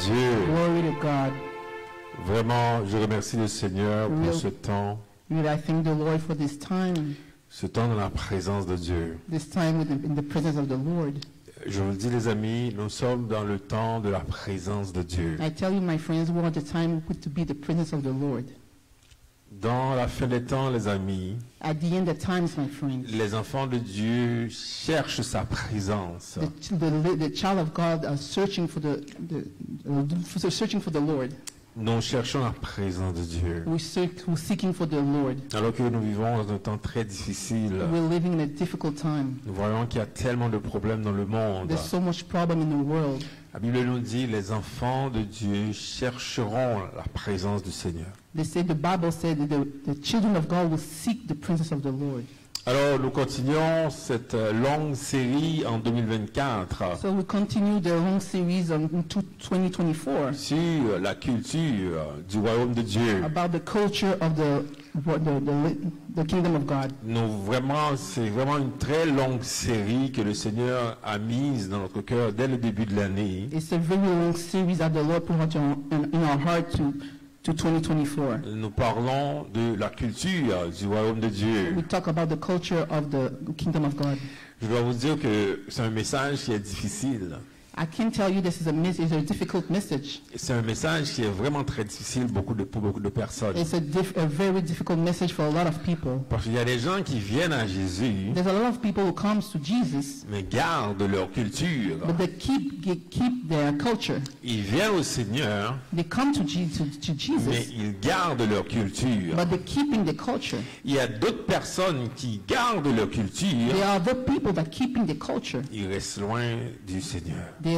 Dieu. Glory to God. Vraiment, je remercie le Seigneur pour Real- ce temps, Really, I thank the Lord for this time dans la présence de Dieu. in the presence of the Lord. Je vous le dis, les amis, nous sommes dans le temps de la présence de Dieu. I tell you, my friends, we're at the time to be the presence of the Lord. Dans la fin des temps, les amis, At the end of times, my friends, les enfants de Dieu cherchent sa présence. the child of God are searching for searching for the Lord. Nous cherchons la présence de Dieu. We're seeking for the Lord. Alors que nous vivons dans un temps très difficile, We're living in a difficult time. nous voyons qu'il y a tellement de problèmes dans le monde. There's so much problem in the world. La Bible nous dit, les enfants de Dieu chercheront la présence du Seigneur. The Bible said that the children of God will seek the presence of the Lord. Alors, nous continuons cette longue série en 2024 So we continue the long series into 2024 sur la culture du royaume de Dieu. about the culture of the kingdom of God. C'est vraiment une très longue série que le Seigneur a mise dans notre cœur dès le début de l'année. It's a very long series that the Lord put in our heart to 2024. Nous parlons de la culture du royaume de Dieu. We talk about the culture of the kingdom of God. Je dois vous dire que c'est un message qui est difficile. I can tell you this is a difficult message. C'est un message qui est vraiment très difficile pour beaucoup de personnes. It's a very difficult message for a lot of people. Parce qu'il y a des gens qui viennent à Jésus, There's a lot of people who comes to Jesus, mais gardent leur culture. but they keep their culture. Ils viennent au Seigneur, They come to mais Jesus, ils gardent leur culture. but they're keeping the culture. Il y a d'autres personnes qui gardent leur culture, There are other people that keeping the culture. ils restent loin du Seigneur. They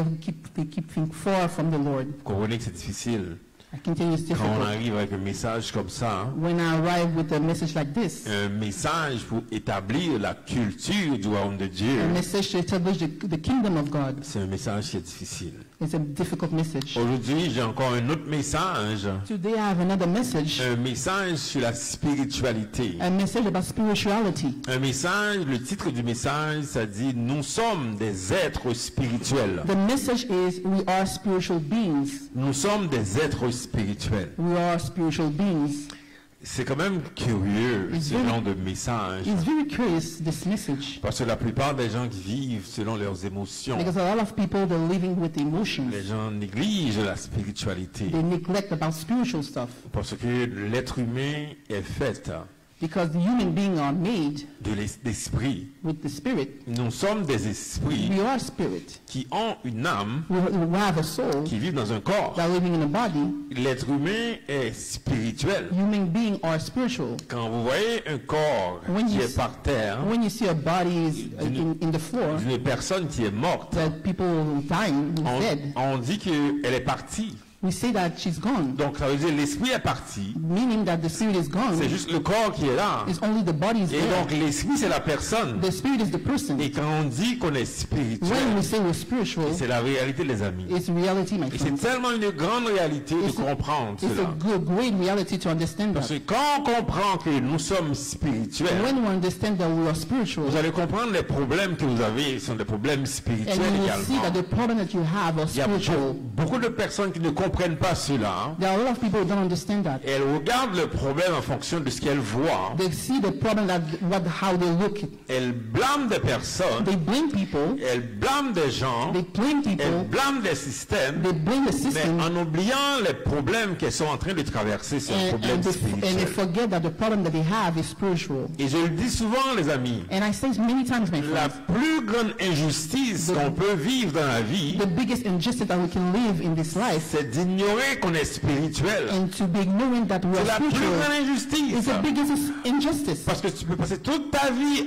keep things far from the Lord. Vous comprenez que c'est difficile. I can tell you it's Quand on difficult. arrive avec un message comme ça, When I arrive with a message like this, un message pour établir la culture du royaume de Dieu, a message to establish the kingdom of God, c'est un message qui est difficile. it's a difficult message. Aujourd'hui, j'ai encore un autre message, Today I have another message, un message sur la spiritualité. a message about spirituality. Un message, le titre du message, ça dit « Nous sommes des êtres spirituels ». The message is we are spiritual beings. Nous sommes des êtres spirituels. We are spiritual beings. C'est quand même curieux, It's ce very- genre de message. It's very curious, this message, Parce que la plupart des gens qui vivent selon leurs émotions, because a lot of people they're living with emotions. les gens négligent la spiritualité. They neglect about spiritual stuff Parce que l'être humain est fait because the human beings are made d'esprit. with the spirit. Nous sommes des esprits We are spirit. qui ont une âme, We have a soul qui vivent dans un corps. that are living in a body. L'être humain est spirituel. Human beings are spiritual. Quand vous voyez un corps When qui you est par terre, When you see a body is in the floor, d'une personne qui est morte, that people dying, who's dead, on dit qu'elle est partie. we say that she's gone, Donc ça veut dire l'esprit est parti. meaning that the spirit is gone. C'est juste le corps qui est là. It's only the body is Et there. donc l'esprit c'est la personne. The spirit is the person. Et quand on dit qu'on est When spirituel, we say we're spiritual, c'est la réalité les amis. it's reality, my Et c'est friends. tellement une grande réalité de comprendre It's cela. a great reality to understand Parce that. que quand on comprend que nous sommes spirituels, When we understand that we are spiritual, vous allez comprendre les problèmes que vous avez sont des problèmes and spirituels you will see that également. the problem that you have are Il y a spiritual. beaucoup de personnes qui ne comprennent pas cela. There are a lot of people who don't understand that. Elles regardent le problème en fonction de ce qu'elles voient. They see the problem how they look. Elles blâment des personnes. They blame people. Elles blâment des gens. They blame Elles people. blâment des systèmes. They blame the Mais system. en oubliant les problèmes qu'elles sont en train de traverser, c'est un problème And they spirituel. forget that the problem that they have is spiritual. Et je le dis souvent, les amis, And I say many times, my la friends, plus grande injustice qu'on peut vivre dans la vie, the biggest injustice that we can live in this life c'est d'ignorer qu'on est spirituel. and to be ignoring that we C'est are la plus spiritual grande injustice. is the biggest injustice. Parce que tu peux passer toute ta vie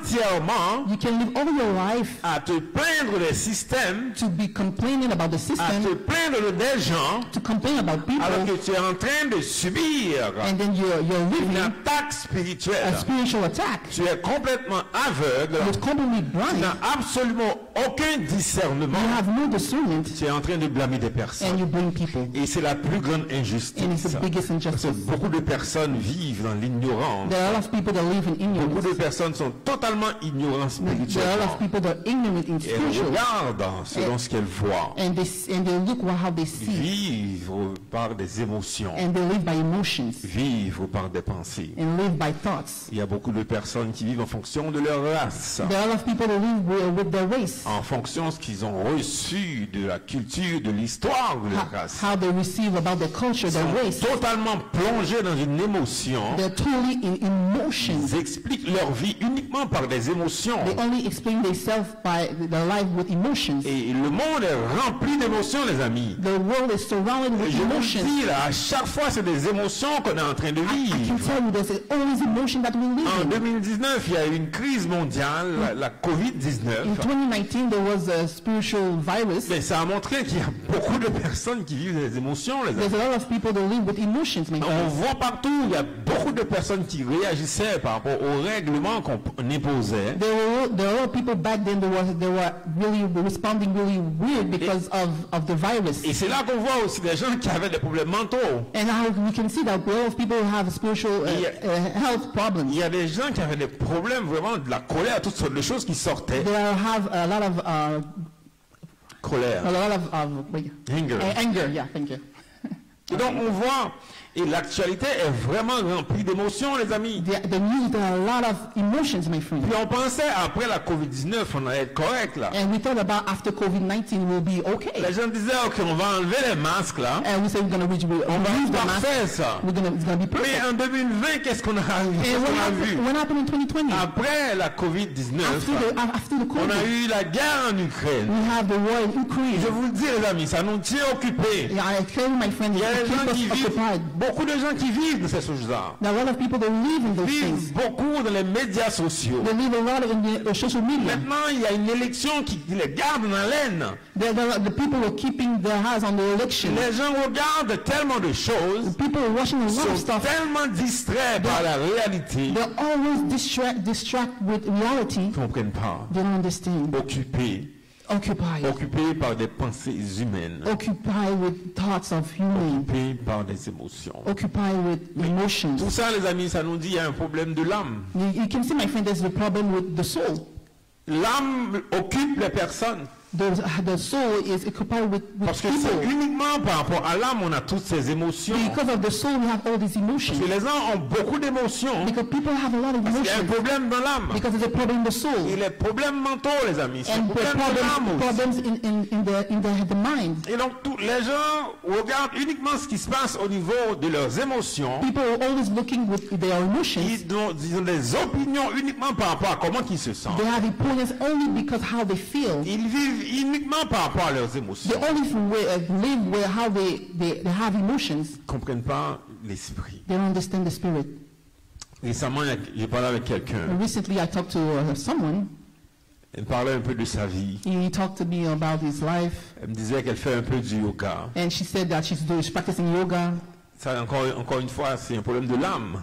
entièrement You can live all your life à te plaindre des systèmes, to be complaining about the à system, te plaindre des gens, to complain about alors people, que tu es en train de subir and then you're une living attaque a spirituelle. spiritual attack. Tu es complètement aveugle, You're completely tu blind. n'as absolument aucun discernement. You have no discernment, Tu es en train de blâmer des and personnes. you blame people. Et c'est la plus grande injustice. And it's the biggest Parce que injustice. beaucoup de personnes vivent dans l'ignorance. There are a lot of people that live in Beaucoup ignorance. de personnes sont totalement ignorantes There are a lot spirituellement. of people that are ignorant in Elles spiritual. regardent selon ce qu'elles voient. And they look how they see. Vivre par des émotions. And they live by emotions. Vivre par des pensées. And live by thoughts. Il y a beaucoup de personnes qui vivent en fonction de leur race. There are a lot of people that live with their race. En fonction de ce qu'ils ont reçu de la culture, de l'histoire de leur race. How they receive about their culture, Ils their sont race. totalement plongés dans une émotion. They're totally in emotions. Ils expliquent leur vie uniquement par des émotions. They only explain themselves by their life with emotions. Et le monde est rempli d'émotions, les amis. The world is surrounded with Je vous emotions. dis, là, à chaque fois, c'est des émotions qu'on est en train de I can vivre. tell you there's always emotion that we live En in. 2019, il y a eu une crise mondiale, la In COVID-19. 2019, there was a spiritual virus. Mais ça a montré qu'il y a beaucoup de personnes qui vivent des émotions, les amis. There's a lot of people that live with emotions, my On friend. voit partout, il y a beaucoup de personnes qui réagissaient par rapport aux règlements qu'on imposait. There were a lot of people back then that were really responding really weird because of the virus. Et c'est là qu'on voit aussi des gens qui avaient des problèmes mentaux. And how we can see that a lot of people have spiritual health problems. Il y a des gens qui avaient des problèmes, vraiment de la colère, toutes sortes de choses qui sortaient. They have a lot of Colère, anger. anger. Yeah, thank you. Et donc on voit, et l'actualité est vraiment remplie d'émotions, les amis. The news, there are a lot of emotions, my friend. Puis on pensait, après la COVID-19, on allait être correct là. And we thought about after COVID-19 we'll be okay. Les gens disaient, ok, on va enlever les masques là. And we said we're going to remove the mask. Parfait ça. It's going to be Mais perfect. en 2020, qu'est-ce qu'on a vu? What happened in 2020? Après la COVID-19, After the on a COVID, eu la guerre en Ukraine. we have the war in Ukraine. Je vous le dis, les amis, ça nous tient occupés. Yeah, I tell you, my friend, Il y a it des gens keeps qui us vivent, occupied. beaucoup de gens qui vivent de ces choses-là. There are a lot of people that live in those Vivent things. beaucoup dans les médias sociaux. They live a lot in the social media. Maintenant, il y a une élection qui les garde en haleine. The people are keeping their eyes on the election. Les gens regardent tellement de choses, People are watching a lot of sont stuff. tellement distraits par la réalité, They're always distract with reality. ils ne comprennent pas. They don't understand. Occupés par des pensées humaines, Occupied with thoughts of human. occupés par des émotions. Occupied with emotions. Tout ça, les amis, ça nous dit qu'il y a un problème de l'âme. You can see, my friend, there's a problem with the soul. L'âme occupe les personnes. The soul is occupied with Parce que c'est people. uniquement par rapport à l'âme on a toutes ces émotions. Because of the soul, we have all these emotions. Parce que les gens ont beaucoup d'émotions. Because people have a lot of Parce qu'il y a un emotions. problème dans l'âme. Because there's a problem in the soul. Et les problèmes mentaux, les amis, c'est un And the problème de l'âme aussi. problems in the mind. Et donc, les gens regardent uniquement ce qui se passe au niveau de leurs émotions. People are always looking with their emotions. Ils ont des opinions uniquement par rapport à comment ils se sentent. They have opinions only because how they feel. Ils vivent uniquement par rapport à leurs émotions. They only live where how they have emotions. Ils ne comprennent pas l'esprit. They don't understand the spirit. Récemment, j'ai parlé avec quelqu'un. Recently, I talked to someone. Elle me parlait un peu de sa vie. He talked to me about his life, Elle me disait qu'elle fait un peu du yoga. and she said that she's practicing yoga. Ça, encore une fois, c'est un problème de l'âme.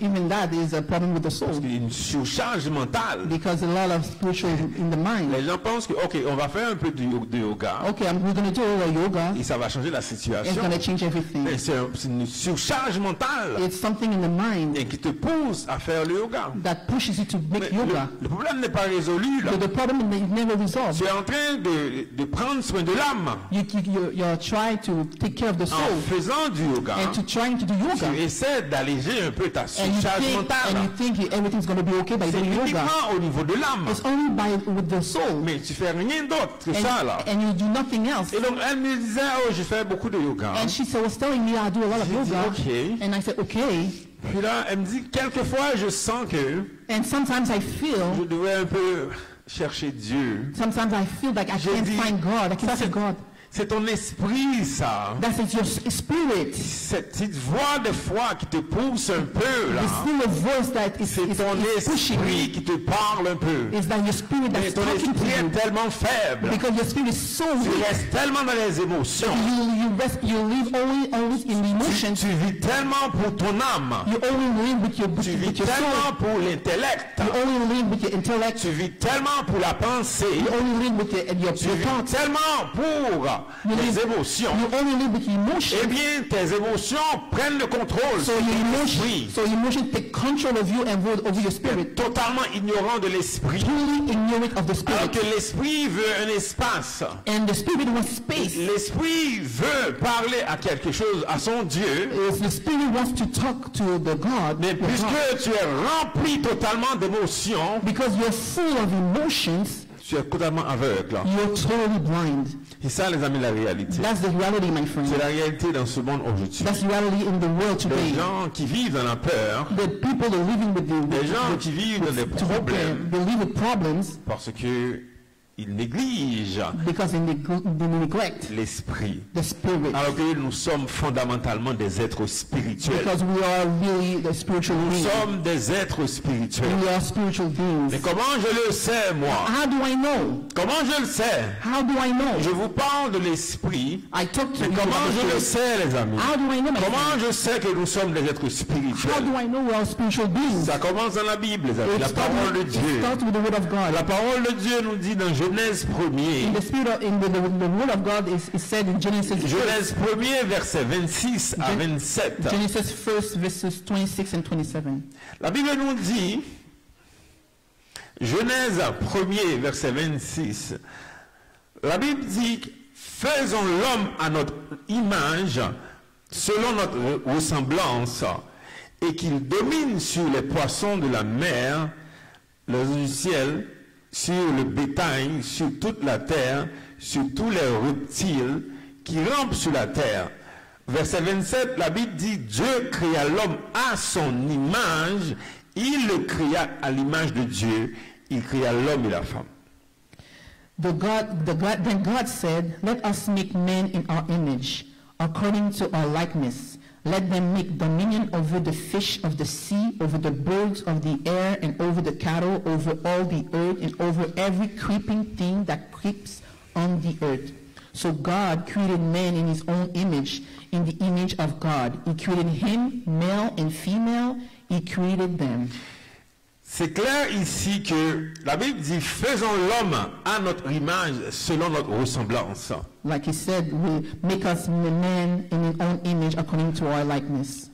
Even that is a problem with the soul, Il y a une surcharge mentale. because a lot of spiritual in the mind. Les gens pensent que, ok, on va faire un peu de yoga Okay, we're going to do a yoga. et ça va changer la It's situation. going to change everything. Mais c'est une surcharge mentale It's something in the mind et qui te pousse à faire le yoga. that pushes you to Mais make yoga. le problème n'est pas résolu là. But the problem is never resolved. Tu es en train de prendre soin de l'âme You're trying to take care of the en soul faisant du yoga. and to trying to do yoga. Tu essaies d'alléger un peu ta And you surcharge think, mentale. everything's going to be okay by C'est doing yoga. uniquement au niveau de l'âme. It's only with the soul. Mais tu fais rien d'autre que ça là. And you do nothing else. Et donc elle me disait, oh, je fais beaucoup de yoga. And she was telling me I do a lot of J'ai dit, yoga. ok. And I said, okay. Puis là, elle me dit, quelquefois, je sens que And sometimes I je feel, devrais un peu chercher Dieu. sometimes I feel like I J'ai can't dit, find God. I ça, can't see God. C'est ton esprit, ça. That's your spirit. Cette petite voix de foi qui te pousse un peu, là. The still voice that is C'est ton pushing esprit you. qui te parle un peu. Is that your spirit Mais that's ton talking to esprit est you. tellement faible. Because your spirit is so Tu weak. restes tellement dans les émotions. You live always in the emotions. Tu vis tellement pour ton âme. You only live with your Tu vis soul. tellement pour l'intellect. You only live with your intellect. Tu vis tellement pour la pensée. You only live with your Tu vis thoughts. tellement pour les émotions, you only live with emotion. eh bien, tes émotions prennent le contrôle So sur your ton emotion, esprit. so emotion take control of you and over your spirit. Totalement ignorant de l'esprit. Totally ignorant of the Alors spirit. que l'esprit veut un espace. And the spirit wants space. L'esprit veut parler à quelque chose, à son Dieu. If the spirit wants to talk to the God, Mais your God, puisque tu es rempli totalement d'émotions, because you're full of emotions, tu es totalement aveugle. you're totally blind. C'est ça, les amis, la réalité. That's the reality, my friend. C'est la réalité dans ce monde aujourd'hui. That's the reality in the world Des today. gens qui vivent dans la peur, The people that are living with des gens qui vivent dans des problèmes they live with problems parce que ils négligent because they neglect l'esprit. the spirit. Alors que nous sommes fondamentalement des êtres spirituels. Because we are really the spiritual Nous beings. sommes des êtres spirituels. We are spiritual beings. Mais comment je le sais, moi? How do I know? Comment je le sais? How do I know? Je vous parle de l'esprit. I talk to Mais you comment about je the le spirit. sais, les amis? How do I know, my Comment friend? je sais que nous sommes des êtres How spirituels? do I know we are spiritual beings? Ça commence dans la Bible, les amis. It La parole de starts Dieu. with the word of God. La parole de Dieu nous dit dans Genèse 1er, In the spirit of, in the word of God is said in Genesis Genèse 1er, versets 26 à 27. Genesis 1 verses 26 and 27. La Bible nous dit, Genèse 1er, verset 26, la Bible dit, faisons l'homme à notre image, selon notre ressemblance, et qu'il domine sur les poissons de la mer, les oiseaux du ciel, sur le bétail, sur toute la terre, sur tous les reptiles qui rampent sur la terre. Verset 27, la Bible dit, Dieu créa l'homme à son image, il le créa à l'image de Dieu, il créa l'homme et la femme. Then God said, let us make man in our image, according to our likeness. Let them make dominion over the fish of the sea, over the birds of the air, and over the cattle, over all the earth, and over every creeping thing that creeps on the earth. So God created man in his own image. In the image of God, he created him, male and female, he created them. C'est clair ici que la Bible dit, faisons l'homme à notre image, selon notre ressemblance. Like he said, we make us man in his own image according to our likeness.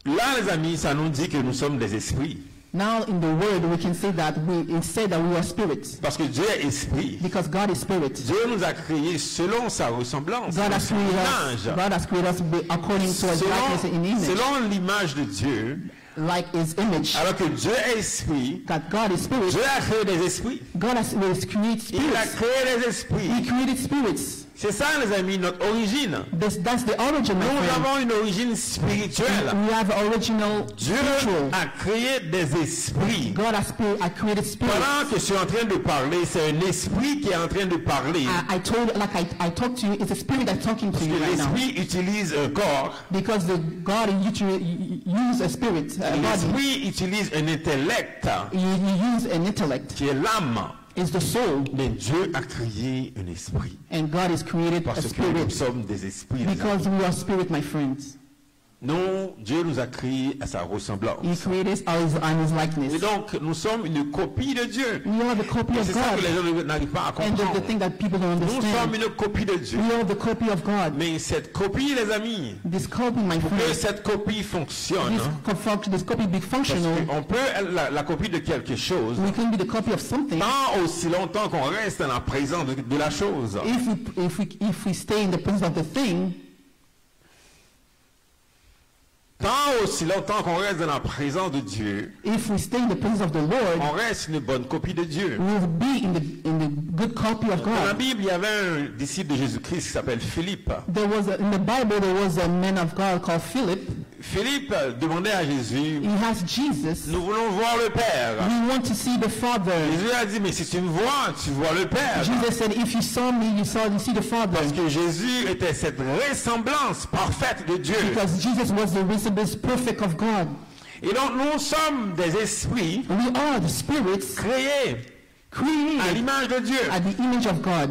Là, les amis, ça nous dit que nous sommes des esprits. Now in the word we can say that it said that we are spirits. Parce que Dieu est esprit. Because God is spirit. Dieu nous a créés selon sa ressemblance, God has son created image. God has created us according to his likeness and image. Selon l'image de Dieu, Like his image. alors que Dieu est esprit, That God is spirit. Dieu a créé des esprits. God has created Il a spirits. créé des esprits. He created spirits. C'est ça, les amis, notre origine. That's the origin, my Nous friend. avons une origine spirituelle. We have original Dieu spiritual. a créé des esprits. God has created spirits. Pendant que je suis en train de parler, c'est un esprit qui est en train de parler. I told, like I talked to you, it's a spirit that's talking to Parce you que right now. l'esprit utilise un corps. Because God use a spirit, a body. L'esprit utilise un intellect You use an intellect. qui est l'âme. It's the soul. Mais Dieu a créé un esprit. And God has created a Parce que nous spirit. sommes des esprits. les amis. Because we are spirit, my friends. Non, Dieu nous a créés à sa ressemblance. He created us on his Et likeness. donc, nous sommes une copie de Dieu. We are the copy Et of c'est ça que God. les gens n'arrivent pas à And the comprendre. thing that people don't Nous sommes understand, une copie de Dieu. we are the copy of God. Mais cette copie, les amis, This copy, my que friend, cette copie fonctionne, this copy be parce functional. qu'on peut être la copie de quelque chose We can be the copy of something tant aussi longtemps qu'on reste dans la présence de la chose. if we stay in the presence of the thing. Tant aussi longtemps qu'on reste dans la présence de Dieu, If we stay in the presence of the Lord, on reste une bonne copie de Dieu. we will be in the good copy of Dans la God. Bible, il y avait un disciple de Jésus-Christ qui s'appelle Philippe. In the Bible, there was a man of God called Philip. Philippe demandait à Jésus, He asked Jesus, nous voulons voir le Père. we want to see the Father. Jésus a dit, mais si tu me vois, tu vois le Père. Jesus said, if you saw me, you see the Father. Parce que Jésus était cette ressemblance parfaite de Dieu. Because Jesus was the resemblance perfect of God. Et donc nous sommes des esprits We are the spirits créés à created l'image de Dieu. at the image of God.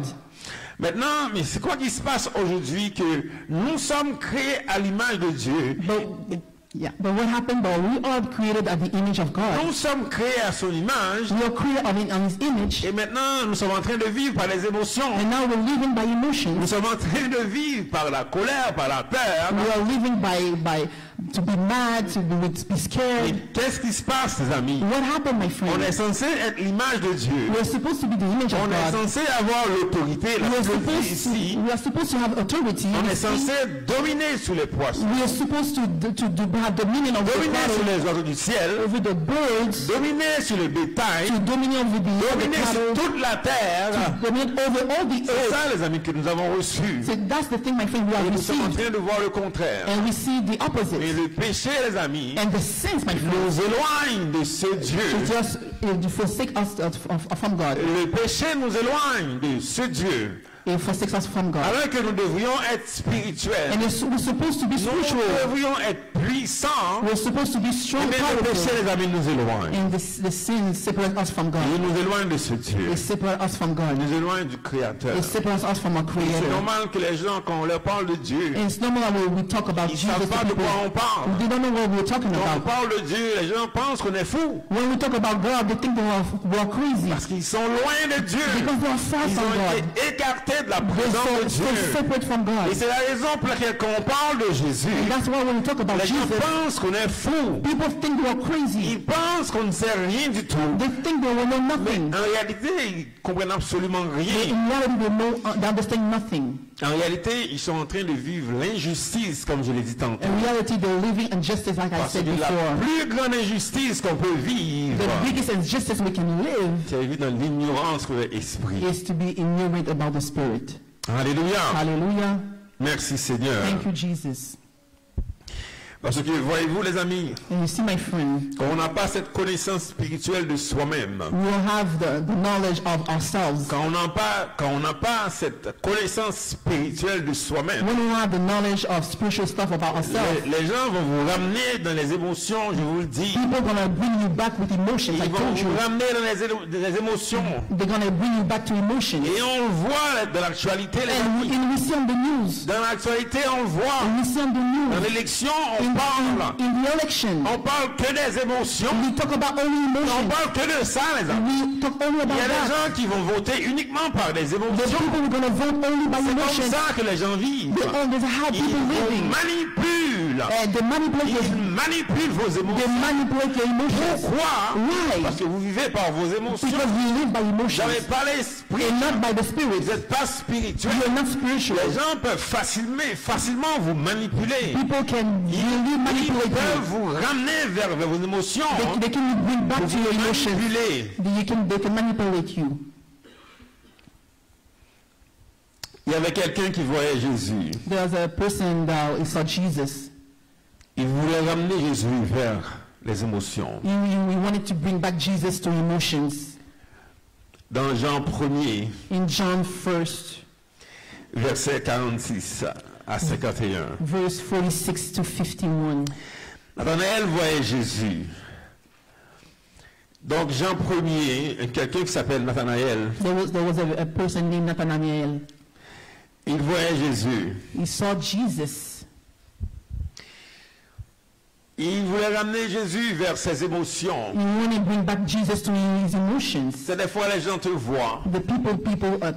Maintenant, mais c'est quoi qui se passe aujourd'hui que nous sommes créés à l'image de Dieu? But Yeah, but what happened? But we are created at the image of God. Nous sommes créés à son image. We are created on His image, Et maintenant, nous sommes en train de vivre par les émotions. and now we're living by Nous emotions. sommes en train de vivre par la colère, par la peur. We are living by to be mad, to be Et scared. qu'est-ce qui se passe, les amis? What happened, my On est friend? censé être l'image de Dieu. We are supposed to be the image of On est God. censé avoir l'autorité, la autorité ici. We are supposed to have authority. On est in this thing. censé dominer sur les poissons, We are supposed to have dominion over the dominer sur cattle, les oiseaux du ciel, over the birds, dominer sur le bétail, to dominate over the dominer sur cattle, toute la terre. dominate over all the C'est earth. ça, les amis, que nous avons reçu. So that's the thing, my friend, we Et have nous sommes en received. train de voir le contraire. And we see the Et opposite. le péché, les amis, And the sins, my friend, nous éloigne de ce Dieu. to just forsake us from God. Le péché nous éloigne de ce Dieu. It forsakes us from God. Alors que nous devrions être spirituels, And we're supposed to be nous spiritual. devrions être puissants, We're supposed to be strong, mais le péché, powerful. les amis, nous éloigne. And the sins separate us from God. Il nous éloigne de ce Dieu. It separates us from God. Il nous éloigne du Créateur. It separates us from our C'est Creator. normal que les gens, quand on leur parle de Dieu, And it's normal when we talk about ils ne Jesus savent to pas de people. quoi on parle. They don't know what we're talking Quand on about. parle de Dieu, les gens pensent qu'on est fou. When we talk about God, they think we're crazy. Parce qu'ils sont loin de Dieu. Because they are far Ils from ont God. été écartés de la They're présence de so Dieu. separate from Et God. c'est la raison pour laquelle quand on parle de Jésus, And that's why when we talk about les gens Jesus, pensent qu'on est fou. people think we're crazy. Ils pensent qu'on ne sait rien du tout. They think they will know nothing. En réalité, ils comprennent absolument But rien. in reality, they understand nothing. En réalité, ils sont en train de vivre l'injustice, comme je l'ai dit tantôt. In reality, they're living injustice, like I Parce que said la before. plus grande injustice qu'on peut vivre, The biggest injustice we can live c'est vivre dans l'ignorance de l'esprit. is to be ignorant about the Spirit. Alléluia. Hallelujah. Merci Seigneur. Thank you, Jesus. Parce que voyez-vous les amis, And you see, my friend, quand on n'a pas cette connaissance spirituelle de soi-même, we will have the knowledge of ourselves. quand on n'a pas cette connaissance spirituelle de soi-même, When we have the knowledge of spiritual stuff about ourselves, les gens vont vous ramener dans les émotions, je vous le dis. people are going to bring you back with emotions. I Ils vont told you. vous ramener dans les émotions. They're going to bring you back to emotions. Et on le voit dans l'actualité, les And amis. we see on the news. Dans l'actualité, on le voit. And we see on the Dans news. l'élection, on parle. In the election, On parle que des émotions. we talk about only On emotions. parle que de ça, les amis. We talk only Il about y a des that. gens qui vont voter uniquement par des The émotions. people who are going to vote only by C'est comme emotions. ça que les gens vivent. That's how Ils people vous living. manipulent. They manipulate Ils your, manipulent vos they émotions. manipulate your emotions. Pourquoi? Why? Parce que vous vivez par vos émotions. Because we live by Vous emotions n'avez pas l'esprit. and not by the Spirit. Vous n'êtes pas spirituel. You are not spiritual. Les gens peuvent facilement vous manipuler. People can really Ils manipulate peuvent you. vous ramener vers vos émotions. They can bring back to your emotions. Manipuler. They can manipulate you. Il y avait quelqu'un qui voyait Jésus. There was a person that saw Jesus. Il voulait ramener Jésus vers les émotions. We wanted to bring back Jesus to emotions. Dans Jean 1er, In John 1st, verset 46 à 51. verse 46 to 51. Nathanaël voyait Jésus. Donc Jean 1er, quelqu'un qui s'appelle Nathanaël, There was a person named Nathanael. il voyait Jésus. He saw Jesus. Il voulait ramener Jésus vers ses émotions. He wanted to bring back Jesus to his emotions. C'est des fois les gens te voient. The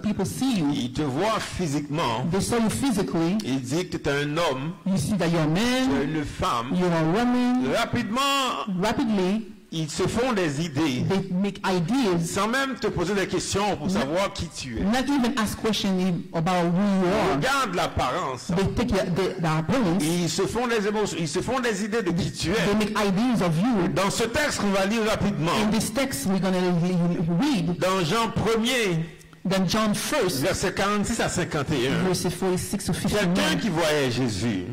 people see you. Ils te voient physiquement. They saw you physically. Ils disent que tu es un homme, You see that you're a tu es man, une femme. you're a woman. Rapidement, Rapidly, ils se font des idées they make ideas, sans même te poser des questions pour savoir qui tu es. not even ask questions about who you are. Regarde l'apparence. They take the appearance, Ils se font des émotions, ils se font des idées de qui tu they es. make ideas of you. Dans ce texte qu'on va lire rapidement, In this text we're going to read, dans Jean 1er, then John 1st, verset 46 à 51, verses 46 to quelqu'un 51. qui voyait Jésus,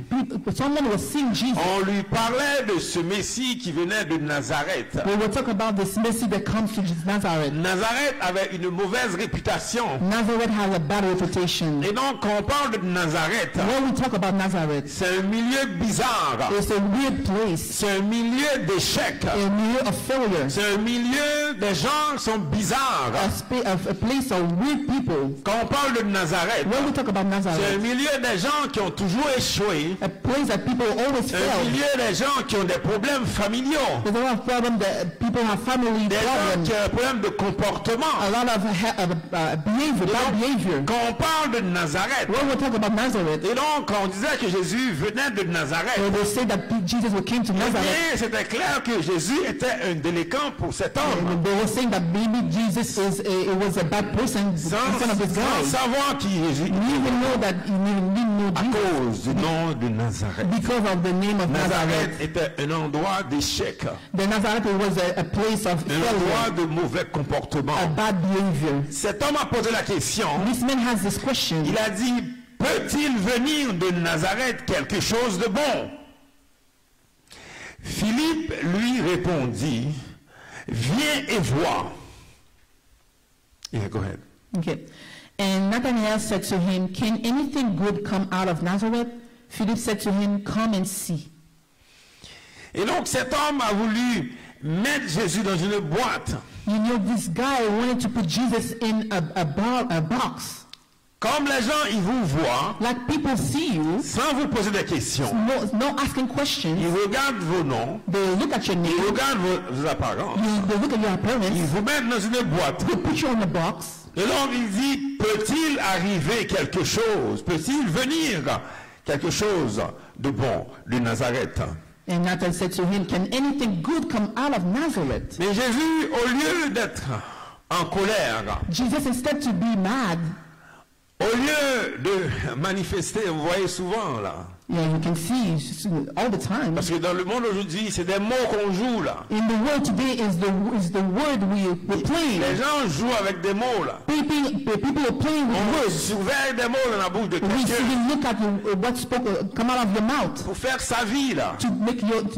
Someone was seeing Jesus. on lui parlait de ce Messie qui venait de Nazareth. We will talk about this Messiah that comes to Nazareth. Nazareth avait une mauvaise réputation. Nazareth has a bad reputation. Et donc, quand on parle de Nazareth, When we talk about Nazareth, c'est un milieu bizarre. it's a weird place, C'est un milieu d'échecs. a milieu of failure, C'est un milieu des gens qui sont bizarres. a place of weird people. Quand on parle de Nazareth, When we talk about c'est un Nazareth, milieu des gens qui ont toujours échoué, a place that people always un fail. milieu des gens qui ont des problèmes familiaux, There's a lot of problems that people have family des gens problems, qui ont des problèmes de comportement. a lot of behavior, bad behavior. Quand on parle de Nazareth, When we talk about Nazareth, et donc quand on disait que Jésus venait de Nazareth, they say that Jesus came to Nazareth, et c'était clair que Jésus était un délinquant pour cet homme. and they were saying that maybe Jesus was a bad person in front of this Sans guy. savoir qui Jésus You even know that you didn't know à Jesus cause du nom de Nazareth. because of the name of Nazareth Nazareth. était un endroit d'échec, The Nazareth was a place of un endroit failure, de mauvais comportement. a bad behavior. Cet homme a posé la question, This man has this question. il a dit, peut-il venir de Nazareth quelque chose de bon? Philippe lui répondit, viens et vois. Yeah, go ahead. Okay. And Nathanael said to him, can anything good come out of Nazareth? Philip said to him, come and see. Et donc cet homme a voulu mettre Jésus dans une boîte. You know, this guy wanted to put Jesus in a box. Comme les gens, ils vous voient, Like people see you, sans vous poser des questions. no asking questions. Ils regardent vos noms, They look at your ils name, regardent vos apparences, they look at your ils appearance, vous mettent dans une boîte. they put you in a box. Et donc il dit, peut-il arriver quelque chose? Peut-il venir quelque chose de bon de Nazareth? And Nathan said to him, can anything good come out of Nazareth? Mais Jésus, au lieu d'être en colère, Jesus, instead to be mad, au lieu de manifester, vous voyez souvent là, yeah, you can see all the time. parce que dans le monde aujourd'hui, c'est des mots qu'on joue là. In the world today is the word we're playing. Les gens jouent avec des mots là. People are playing with On words. surveille des mots dans la bouche de We quelqu'un even look at what spoke come out of your mouth pour faire sa vie là. to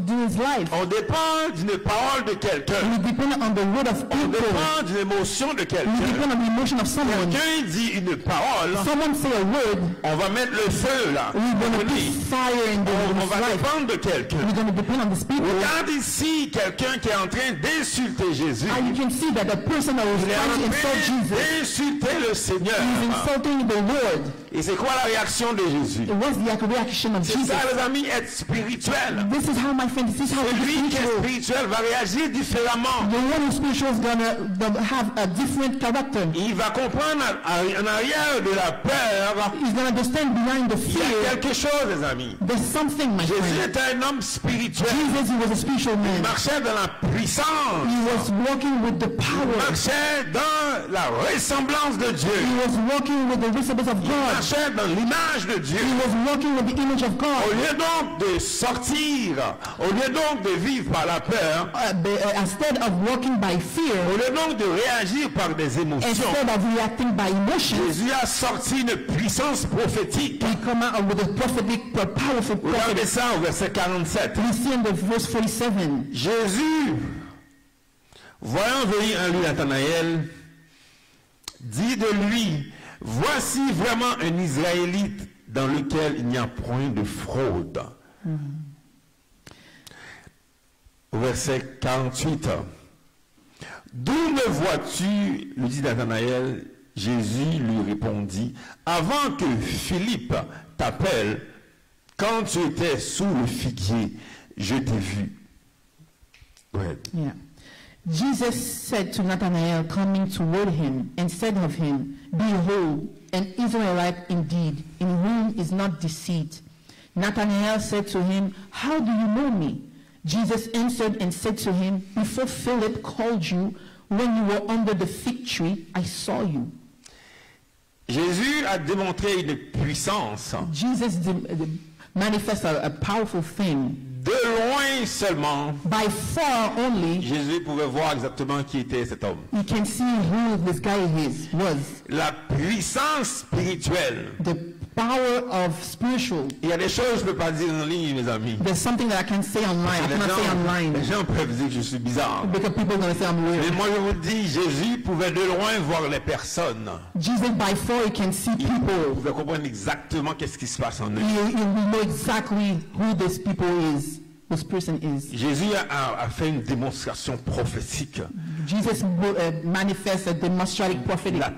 do his life. On dépend d'une parole de quelqu'un. We depend on the word of On people. dépend d'une émotion de We quelqu'un. depend on the emotion of someone. Quelqu'un dit une parole, Someone say a word, on va mettre le feu là. we're going to put fire in On his va life. dépendre de quelqu'un. We're going to depend on these people. Regarde ici quelqu'un qui est en train d'insulter Jésus. And you can see that the person that was Il est trying to en insult train Jesus d'insulter le Seigneur. is insulting the Lord. Et c'est quoi la réaction de Jésus? It was the reaction of C'est Jesus. ça les amis, être spirituel. This is how, my friend, this is how the Celui qui est spiritual. spirituel va réagir différemment. The one who's spiritual is gonna have a different character. Il va comprendre en arrière de la peur, He's gonna understand behind the il y a fear. quelque chose les amis. There's something, my Jésus friend. était un homme spirituel. Jesus, he was a spiritual Il man. marchait dans la puissance. He was walking with the Il power. marchait dans la ressemblance de Dieu. He was walking with the resemblance of Il God. marchait dans l'image de Dieu. He was walking with the image of Au God. lieu donc de sortir, au lieu donc de vivre par la peur, Instead of walking by fear, au lieu donc de réagir par des émotions, instead of reacting by emotions, Jésus a sorti une puissance prophétique. he come out with a prophetic, powerful Regardez prophet. ça au verset 47. We see in the verse 47. Jésus, voyant venir en lui Nathanaël, dit de lui, voici vraiment un Israélite dans lequel il n'y a point de fraude. Au verset 48. D'où me vois-tu, lui dit Nathanaël. Jésus lui répondit, avant que Philippe t'appelle, quand tu étais sous le figuier, je t'ai vu. Go ahead. Yeah. Jesus said to Nathanael, coming toward him, and said of him, behold, an Israelite indeed, in whom is not deceit. Nathanael said to him, how do you know me? Jesus answered and said to him, before Philip called you, when you were under the fig tree, I saw you. Jésus a démontré une puissance. Jesus manifests a powerful thing. De loin seulement, By far only, Jésus pouvait voir exactement qui était cet homme. you can see who this guy was. La puissance spirituelle. The power of spiritual. Il y a des choses que je ne peux pas dire en ligne, mes amis. There's something that I can say online. I cannot say Les online gens peuvent dire que je suis bizarre. because people are going to say I'm Mais weird. moi, je vous le dis, Jésus pouvait de loin voir les personnes. Jesus, by far, he can see Il people. pouvait comprendre exactement qu'est-ce qui se passe en eux. He will know exactly who this people is, this person is. Jésus a fait une démonstration prophétique. Jesus manifests a demonstrative prophetic. La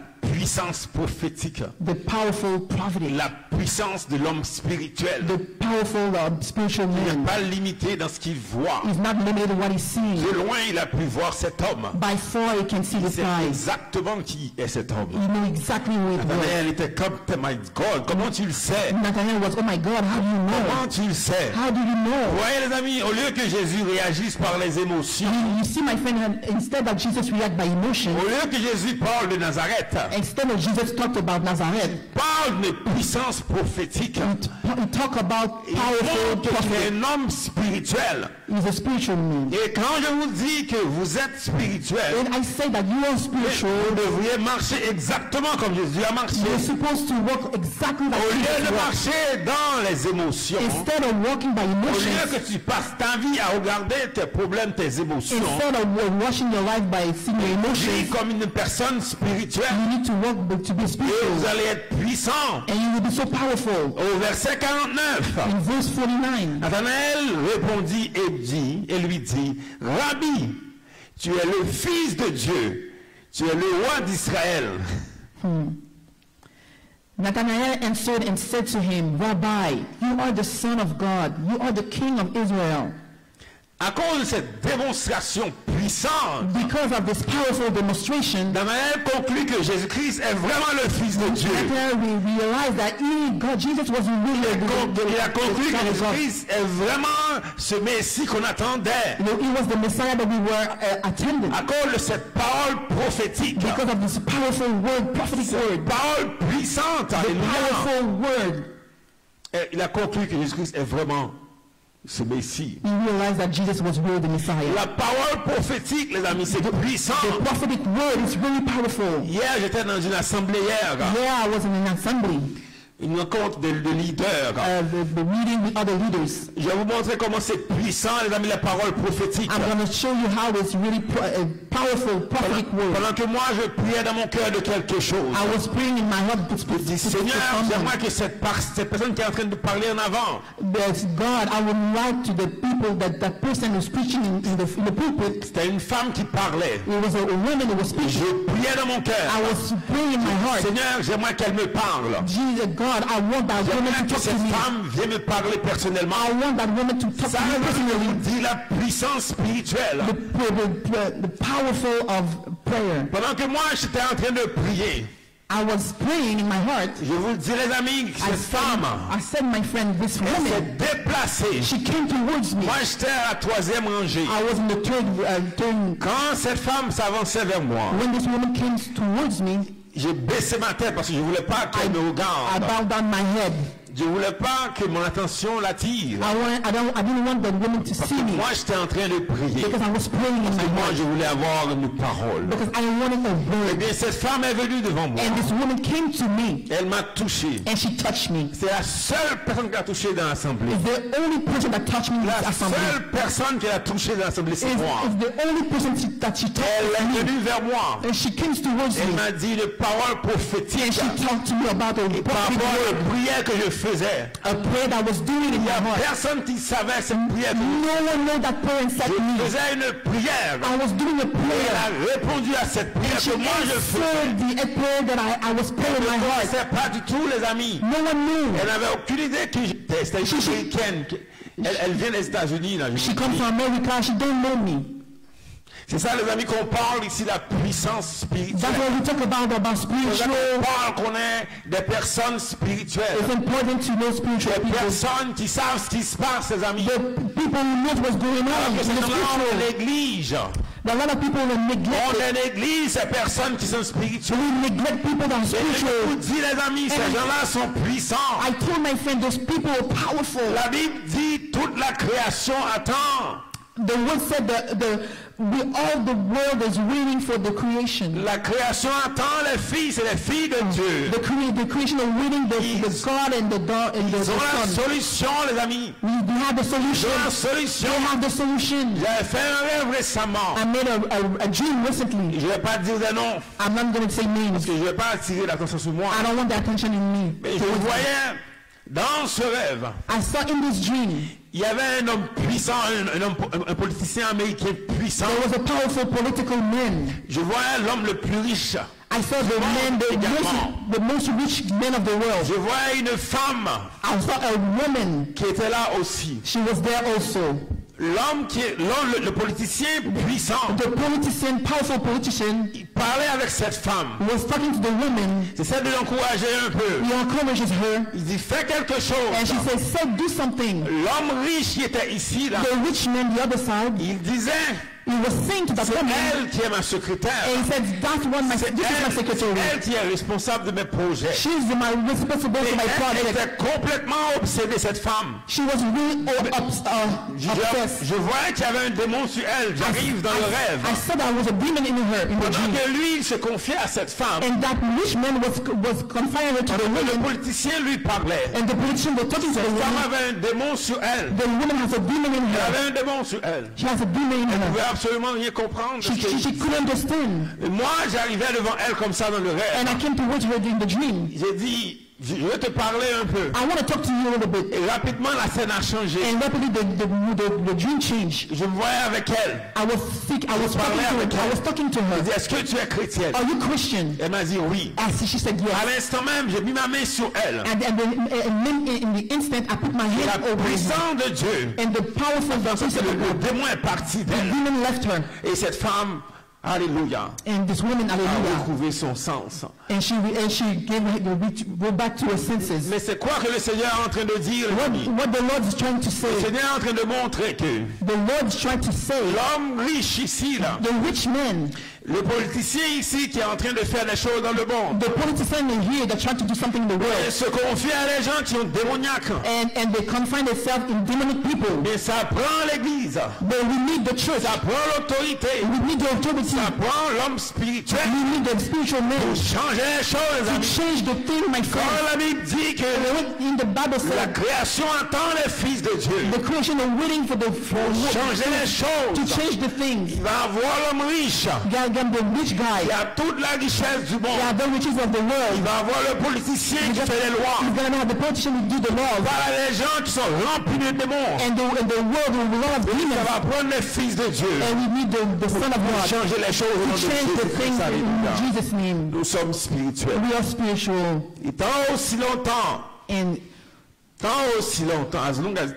puissance prophétique, the powerful prophet, la puissance de l'homme spirituel the powerful spiritual n'est man. pas limitée dans ce qu'il voit. He's not limited in what he's seeing. De loin, il a pu voir cet homme. By far, he can see Il this sait guy. exactement qui est cet homme. He knew exactly who it was. Nathanaël était comme, my God, comment tu le sais? Nathanael was, oh my God, how do you know? Comment tu le sais? How do you Vous know? voyez les amis, au lieu que Jésus réagisse par les émotions, You see, my friend, instead of Jesus react by emotion, au lieu que Jésus parle de Nazareth, instead of Jesus talked about Nazareth, parle de puissance prophétique. he talk about Il powerful montre qu'il prophet. est un homme spirituel. He's a spiritual man. Et quand je vous dis que vous êtes spirituel, When I say that you are spiritual, vous devriez marcher exactement comme Jésus a marché. you're supposed to walk exactly like Au lieu Jesus de walked. marcher dans les émotions, Instead of walking by au lieu emotions, que tu passes ta vie à regarder tes problèmes, tes émotions, instead of washing your life by seeing your vis emotions, comme une personne spirituelle you need to walk to be et vous spiritual, allez être puissant. and you will be so powerful. Au verset 49, In verse 49, Nathanaël répondit et lui dit, Rabbi, tu es le Fils de Dieu, tu es le roi d'Israël. Nathanael answered and said to him, Rabbi, you are the Son of God, you are the King of Israel. À cause de cette démonstration puissante, Because of this powerful demonstration, Nathanaël conclut que Jésus-Christ est vraiment le Fils de Dieu. Nathanael realized that Jesus was really Il a conclu que Son of God. Jésus-Christ est vraiment ce Messie qu'on attendait. You know, he was the Messiah that we were attending. À cause de cette parole prophétique, Because of this powerful word, prophetic word, parole puissante, the alléluia. powerful word, Il a conclu que Jésus-Christ est vraiment ce Messie. he realized that Jesus was really the Messiah. La parole prophétique, les amis, c'est puissant. The prophetic word is really powerful. Hier, j'étais dans une assemblée hier, Yeah, I was in an assembly, une rencontre de leaders. the meeting with other leaders. Je vais vous montrer comment c'est puissant, les amis, la parole prophétique. I'm going to show you how it's really powerful prophetic word. Pendant que moi, je priais dans mon cœur de quelque chose. I was praying in my heart to Je dis, Seigneur, j'aimerais que cette personne qui est en train de parler en avant, But God, I would like to the people that person who's preaching in the pulpit. c'était une femme qui parlait. It was a woman who was speaking. Je priais dans mon I cœur. was praying in my heart. Seigneur, j'aimerais qu'elle me parle. Jesus, God, I want that woman J'aimerais to que talk to cette me. femme vienne me parler personnellement. I want that woman to talk Ça to me personally. dit la puissance spirituelle. The powerful of prayer. Pendant que moi, j'étais en train de prier, I was praying in my heart. je vous le dis, les amis, cette femme, I said, my friend, this elle woman, s'est déplacée. she came towards me. Moi, j'étais à la troisième rangée. I was in the third. Quand cette femme s'avançait vers moi, When this woman came towards me, j'ai baissé ma tête parce que je ne voulais pas qu'elle me I regarde. bowed down my head. Je ne voulais pas que mon attention l'attire. I didn't want the woman to see me Moi, j'étais en train de prier. because I was praying in my Moi, heart je voulais avoir une parole. because I wanted a Eh word. bien, cette femme est venue devant moi. And this woman came to me Elle m'a touché. and she touched me. C'est la seule personne qui a touché dans l'assemblée. It's the only person that touched me in La this assembly. seule personne qui a touché dans l'assemblée, c'est moi. It's the only person that she touched Elle est me. venue vers moi. And she came towards Elle me m'a dit une parole and prophétique she talked to me about a par prophetic rapport word, aux prières que je faisais. a prayer that I was doing in Il n'y my a heart. personne qui savait cette prière. No one knew that prayer inside Je me. faisais une prière. I was doing a Et elle prayer. a répondu à cette prière She que moi je faisais. answered the prayer that I was praying in Elle my ne heart. connaissait pas du tout, les amis. No one knew. Elle n'avait aucune idée qui j'étais. C'était une américaine. Elle vient des États-Unis. Là, je She vous comes dis. from America. She don't know me. C'est ça, les amis, qu'on parle ici, la puissance spirituelle. That's what we talk about C'est ça spiritual. qu'on parle qu'on est des personnes spirituelles. It's important to know spiritual Des people. personnes qui savent ce qui se passe, les amis. The people who know what's going Alors on que in ces the gens-là ont spiritual. l'église. There are a lot of people who neglect On it. est l'église, ces personnes qui sont spirituelles. We neglect people that are Et je vous spiritual. dis, les amis, ces gens-là sont puissants. I told my friend, those people are powerful. La Bible dit, toute la création attend. The word said all the world is waiting for the creation. La création attend les filles, c'est les filles de Dieu. The creation is waiting the God and the Ils ont la Son. solution, les amis. We have the solution. Ils ont la solution. They have the solution. J'avais fait un rêve récemment. I made a dream recently. Je ne vais pas dire des noms, I'm not going to say names. parce que je ne vais pas attirer l'attention sur moi. I don't want the attention in me. Mais je voyais, dans ce rêve, I saw in this dream, il y avait un homme puissant, un politicien américain puissant. there was a powerful political man. Je voyais l'homme le plus riche. I saw the men, the most rich men of the world. Je vois une femme I saw a woman. qui était là aussi. She was there also. L'homme le politicien puissant, The politician, powerful politician, il parlait avec cette femme. was talking to the woman. J'essaie de l'encourager un peu. He encourages her. Il dit fais quelque And she chose. says, "Said, do something." L'homme riche qui était ici là, The rich man, the other side, il disait he was saying to that c'est woman, elle qui est ma secrétaire. and he said, "That's one. This is my secretary. Elle qui est responsable de mes projets. She's responsible for my Elle project." était complètement obsédée, cette femme. She was really obsessed. Je vois qu'il y avait un démon sur elle. J'arrive dans le rêve. I saw there was a demon in her in the Pendant dream, que lui, il se confiait à cette femme, and that rich man was confining her to the le woman, politicien lui parlait. and the politician was talking to the Cette femme woman. avait un démon sur elle. The woman has a demon in Elle her. avait un démon sur elle. She has a demon in Elle ne her. pouvait absolument rien comprendre. de ce que- She couldn't understand. Et moi, j'arrivais devant elle comme ça dans le rêve. And I came towards her in the dream. J'ai dit, je vais te parler un peu. I want to talk to you a little bit. Et rapidement, la scène a changé. And rapidly the dream changed. Je me voyais avec elle. I was talking to J'ai her. dit, est-ce que tu es chrétienne? Are you Christian? Elle m'a dit oui. She said À yes. l'instant même, j'ai mis ma main sur elle. And then in the instant I put my La hand over her. puissance de Dieu, And the powerful le démon est parti d'elle. demon left her. Et cette femme, alléluia, And this woman, a hallelujah, retrouvé son sens. and she gave her go back to her senses. Mais c'est quoi que le Seigneur est en train de dire, les amis? What the Lord is trying to Le say, Seigneur est en train de montrer que the Lord is trying to say, l'homme riche ici, là, the rich man, le politicien ici qui est en train de faire des choses dans le monde, the politician in here that trying to do something in the il world, se confie à des gens qui ont démoniaques. and they confine themselves in demonic people. Mais ça prend l'église, But we need the church. ça prend l'autorité, We need the authority. ça prend l'homme spirituel We need the spiritual man pour changer les choses, to amis. change the thing, my Quand friend. la Bible dit que In the Bible la said création attend les fils de Dieu the creation is waiting for changer les to choses, change the things. il va avoir l'homme riche God, the rich guy, qui a toute la richesse du monde, the riches of the il world. va avoir le politicien qui fait les lois, He's gonna have the politician who do the laws, voilà les gens qui sont remplis de démons. and the world will love Ça demons. va prendre les fils de Dieu And we need the Son of pour God to changer les choses au nom de change the things Jésus-Christ. in Alléluia. Jesus' name. Nous sommes spirituels. We are spiritual, Et tant aussi longtemps, and tant aussi longtemps, as long as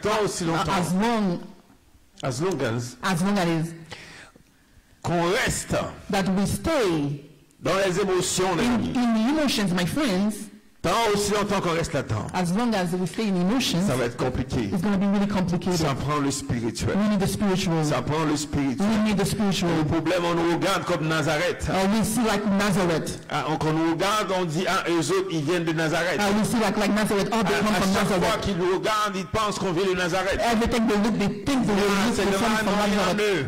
qu'on reste that we stay dans les émotions, les amis. in the emotions, my friends, Tant aussi longtemps qu'on reste là-dedans, as long as we stay in emotions, ça va être compliqué. it's going to be really complicated. Ça prend le spirituel. We need the spiritual. Ça prend le spirituel. We need the spiritual. Le problème, on nous regarde comme Nazareth. We see like Nazareth. Quand on nous regarde, on dit, ah, eux autres, ils viennent de Nazareth. We see like Nazareth. Oh, they come À from chaque fois Nazareth. qu'ils nous regardent, ils pensent qu'on vient de Nazareth. Everything they look, they think they Ah, will c'est look devant from nous, en Nazareth. eux.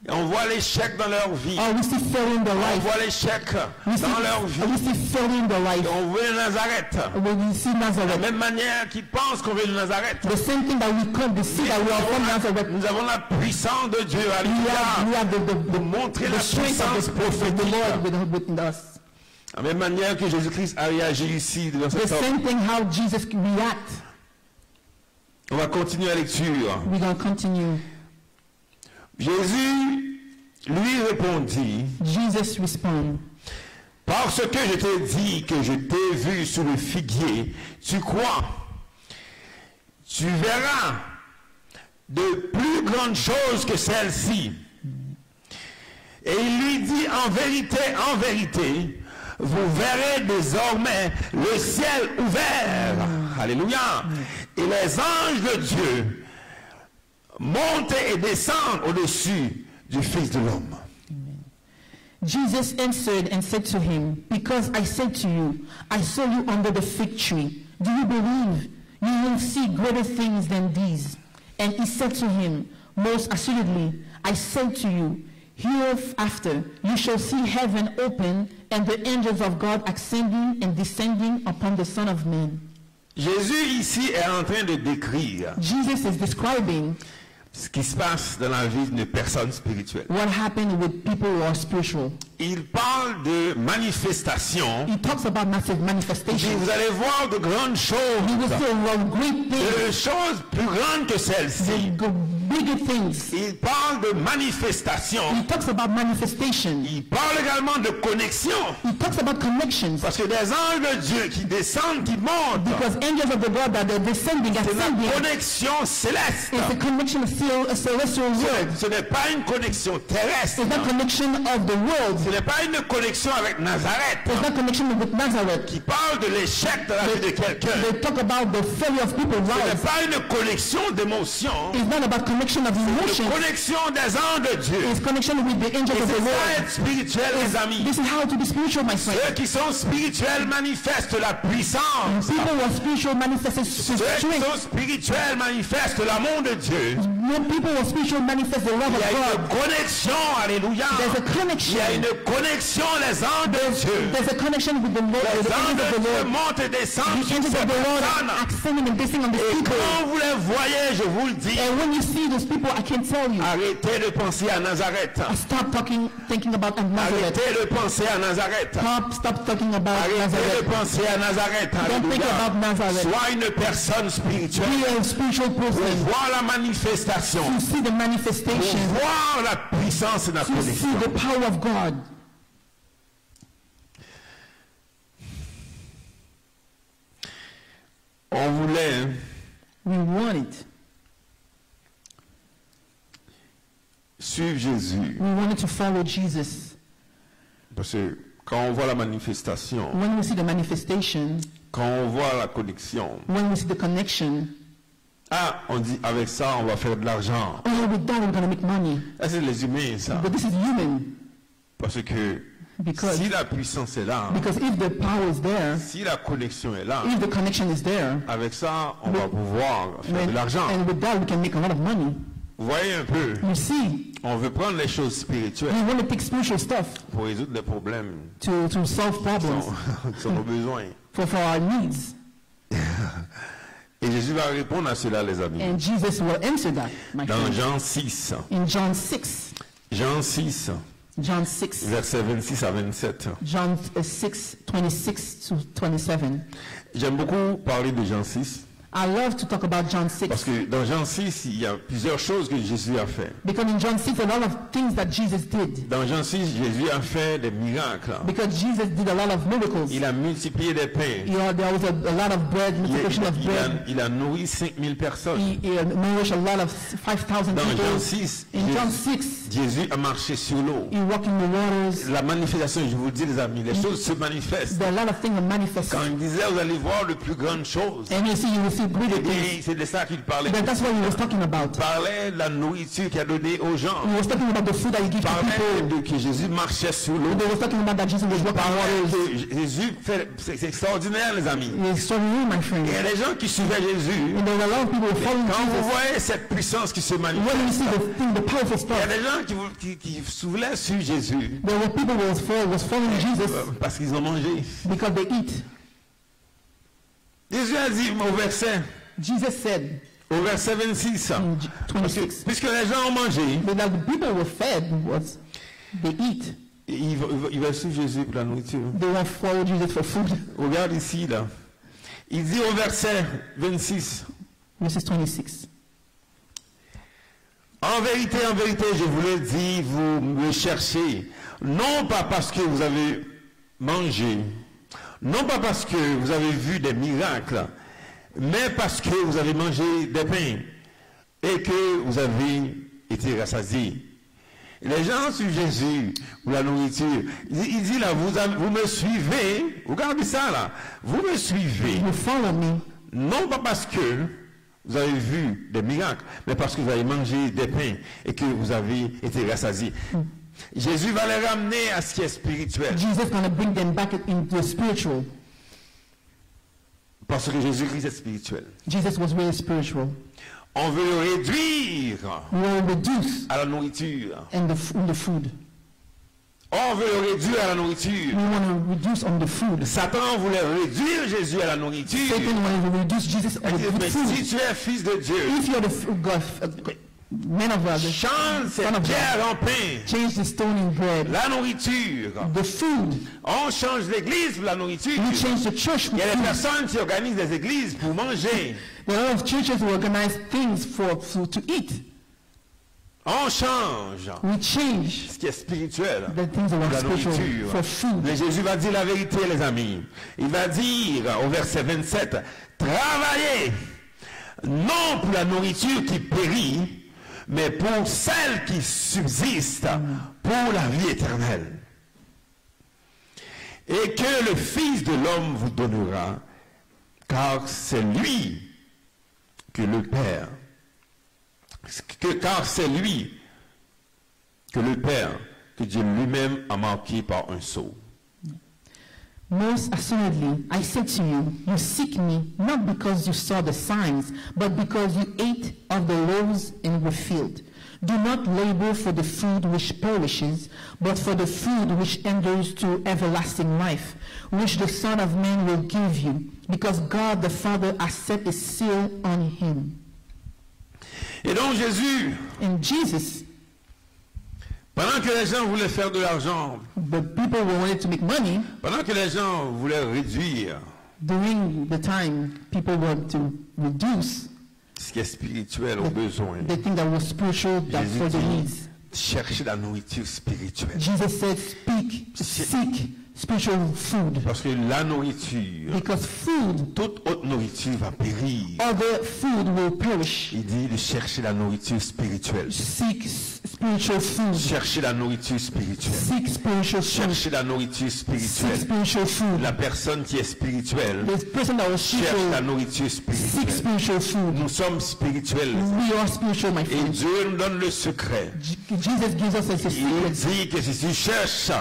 On voit l'échec dans leur vie. We see failure in their On life. voit l'échec dans leur vie. We see failure in their life. On vient de Nazareth. We see De la Nazareth. même manière qu'ils pensent qu'on vient de Nazareth. The same thing that we come, they see that we are from Nazareth. Nous avons la puissance de Dieu. We Alléluia. have De montrer la the strength puissance of the prophétique. Lord within us. De la même manière que Jésus-Christ a réagi ici dans The cette same thing how Jesus react. On va continuer la lecture. We're going to continue. Jésus lui répondit, Jesus respond, parce que je t'ai dit que je t'ai vu sous le figuier, tu crois, tu verras de plus grandes choses que celles-ci. Et il lui dit, en vérité, vous verrez désormais le ciel ouvert. Alléluia. Et les anges de Dieu montent et descendent au-dessus du Fils de l'homme. Jesus answered and said to him, because I said to you, I saw you under the fig tree. Do you believe? You will see greater things than these. And he said to him, most assuredly, I say to you, hereafter you shall see heaven open and the angels of God ascending and descending upon the Son of Man. Jésus ici est en train de décrire Jesus is describing ce qui se passe dans la vie d'une personne spirituelle. what happened with people who are spiritual. Il parle de manifestation. He talks about massive Et manifestations. vous allez voir de grandes You will choses, see a great thing. de choses plus grandes que celles-ci. bigger things. Il parle de manifestation. He talks about manifestation. Il parle également de connexion. He talks about connections. Parce que des anges de Dieu qui descendent, qui montent, Because angels of the God that are descending, c'est ascending, la connexion céleste. is a connection of a celestial world. Ce n'est pas une connexion terrestre. It's not connection of the world. Ce n'est pas une connexion avec Nazareth It's not connection with Nazareth. qui parle de l'échec de la vie de quelqu'un. They talk about the failure of people's Ce n'est lives. pas une connexion d'émotion. It's not about connection of Une emotions. connexion des anges de Dieu. It's connection with the angels Et of the c'est ça Lord. être spirituel, les amis. This is how to be spiritual, my friend. Ceux qui sont spirituels manifestent la puissance. People who are spiritual manifest Ceux qui strength. sont spirituels manifestent l'amour de Dieu. When people who are spiritual manifest the love Il y a of une God, connexion, alléluia. there's a Il connection. y a une connexion, les anges de Dieu. There's a connection with the Lord, Les the anges angels of de the Dieu Lord. montent et descendent The sur angels ces of the Lord personnes. are ascending and descending on these Et people. quand vous les voyez, je vous le dis, And when you see those people, I can tell you, arrêtez de penser à Nazareth. stop thinking about Nazareth. Arrêtez de penser à Nazareth. Stop talking about Arrêtez de Nazareth. penser à Nazareth. Don't think Alléluia. about Nazareth. Sois une personne spirituelle. Be a spiritual Pour person. voir la manifestation. To see the Pour manifestation. voir la puissance de la To see connexion. the power of God. On voulait We want it. suivre Jésus. We wanted to follow Jesus. Parce que quand on voit la manifestation, When we see the manifestation, quand on voit la connexion, when we see the connection, on dit avec ça on va faire de l'argent. oh, with that we're going to make money. Ça c'est les humains ça. But this is human. Parce que Because, si la puissance est là, because if the power is there, si la connexion est là, if the connection is there, avec ça on va pouvoir faire de l'argent. and with that we can make a lot of money. Vous voyez un peu, You see, on veut prendre les choses spirituelles we want to take spiritual stuff pour résoudre les problèmes to solve problems qui sont nos besoins. for our needs. Et Jésus va répondre à cela, les amis. And Jesus will answer that, my Dans friend. Jean 6, In John 6, Jean 6, John 6, versets 26 à 27. John 6, 26 to 27. J'aime beaucoup parler de Jean 6, I love to talk about John 6. parce que dans Jean 6, il y a plusieurs choses que Jésus a fait. Because in John 6, a lot of things that Jesus did. Dans Jean 6, Jésus a fait des miracles. Because Jesus did a lot of miracles. Il a multiplié des pains. There was a lot of bread, multiplication of bread. Il a nourri 5000 personnes. He nourished a lot of 5,000 Dans Jean people. 6, In John 6, Jésus a marché sur l'eau. he walked in the waters. La manifestation, je vous dis les amis, les choses se manifestent. There are a lot of things that manifest. Quand il disait, vous allez voir de plus grandes choses. And you will see greater things. Et c'est de ça qu'il parlait. Then that's what he was talking about. Il parlait de la nourriture qu'il a donnée aux gens. He was talking about the food that he gives Il to parlait people. de que Jésus marchait sur l'eau. He was talking about that Jesus was walking on Parlait waters. que Jésus fait, c'est extraordinaire les amis. It's so real, my friend. Il y a des gens qui suivaient Jésus. And there were a lot of people following Quand vous Jesus. voyez cette puissance qui se When you manifeste, see the powerful il y a stuff, des gens qui soufflaient sur Jésus there were people who was following Jesus parce qu'ils ont mangé. because they eat. Jésus a dit au verset 26, In parce que, 26, puisque les gens ont mangé, but that the people were fed was they eat. ils veulent suivre Jésus pour la nourriture. They won't follow Jesus for food. Regarde ici, là. Il dit au verset 26, Verses 26. en vérité, je vous le dis, vous me cherchez, non pas parce que vous avez mangé, non pas parce que vous avez vu des miracles, mais parce que vous avez mangé des pains et que vous avez été rassasiés. Les gens suivent Jésus pour la nourriture. Il dit là, vous me suivez, regardez ça là, vous me suivez, You follow me, non pas parce que vous avez vu des miracles, mais parce que vous avez mangé des pains et que vous avez été rassasiés. Jésus va les ramener à ce qui est spirituel. Jesus is going to bring them back into the spiritual. Parce que Jésus-Christ est spirituel. Jesus was really spiritual. On veut le réduire We will reduce à la nourriture. in the food. On veut le réduire à la nourriture. We want to reduce on the food. Satan voulait réduire Jésus à la nourriture. Satan wanted to reduce Jesus Il dit, with mais food. si tu es fils de Dieu, If you're man of God, change son cette of pierre God, en pain. change the stone in bread. La nourriture. The food. On change l'église pour la nourriture. We change the church Il with y a des food. personnes qui organisent des églises pour manger. There are a lot of churches who organize things to eat. On change We change ce qui est spirituel the things that pour are la spiritual nourriture. for food. Mais Jésus va dire la vérité, les amis. Il va dire au verset 27, travaillez non pour la nourriture qui périt, mais pour celle qui subsiste pour la vie éternelle. Et que le Fils de l'homme vous donnera, car c'est lui que le Père, car c'est lui que le Père, que Dieu lui-même a marqué par un sceau. Most assuredly, I said to you, you seek me not because you saw the signs, but because you ate of the loaves and were filled. Do not labor for the food which perishes, but for the food which endures to everlasting life, which the Son of Man will give you, because God the Father has set a seal on him. Et donc Jésus, And Jesus, pendant que les gens voulaient faire de l'argent, the people who wanted to make money, pendant que les gens voulaient réduire during the time people wanted to reduce ce qui est spirituel aux besoins, the thing that was spiritual that for Jésus the dit, needs. cherchez la nourriture spirituelle. Jesus said, seek spiritual food. Parce que la nourriture, Because food, toute autre nourriture va périr. other food will perish. Il dit de chercher la nourriture spirituelle. Seek spiritual food. Chercher la nourriture spirituelle. Seek spiritual food. Chercher la nourriture Seek spirituelle. spiritual food. La personne qui est spirituelle The person that was cherche la spiritual, nourriture seek spirituelle. spiritual food. Nous sommes spirituels. We are spiritual, my Et friends. Dieu nous donne le secret. Jesus gives us a Il secret. dit que si tu cherches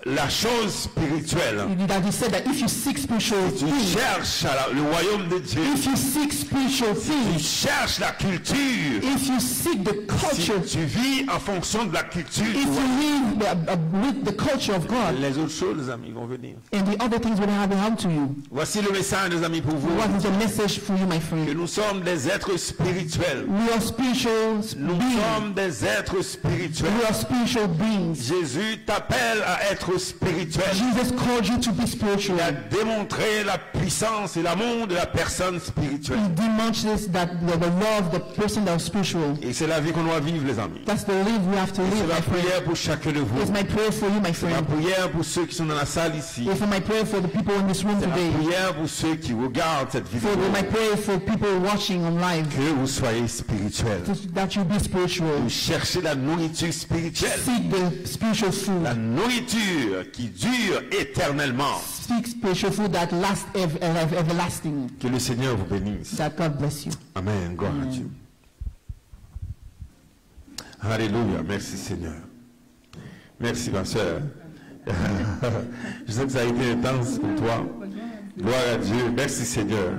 la chose spirituelle, That he said that if you seek spiritual tu things, cherches le royaume de Dieu, if you seek spiritual tu things, cherches la culture, if you seek the si culture, tu vis en fonction de la culture, if you live with the culture of God, les autres choses, les amis, vont venir. and the other things will happen to you. Voici le message, les amis, pour vous, What is the message for you, my que friend? nous sommes des êtres spirituels. We are spiritual Nous beings. sommes des êtres spirituels. We are spiritual beings. Jésus t'appelle à être spirituel. Jesus called you to be spiritual. Il a démontré la puissance et l'amour de la personne spirituelle. He demonstrates that the love, the person that is spiritual. Et c'est la vie qu'on doit vivre, les amis. That's the life we have to C'est live, ma my friend. prière pour chacun de vous. It's my prayer for you, my Ma friend. prière pour ceux qui sont dans la salle ici. It's my prayer for the people in this room C'est ma today. prière pour ceux qui regardent cette vidéo. My prayer for people watching on live. Que vous soyez spirituels. That you be spiritual. Vous cherchez la nourriture spirituelle. Seek the spiritual food. La nourriture qui dure éternellement. Seek spiritual food that lasts everlasting. Que le Seigneur vous bénisse. That God bless you. Amen. Gloire à Dieu. Alléluia. Merci Seigneur. Merci ma soeur. Je sais que ça a été intense pour toi. Gloire à Dieu. Merci Seigneur.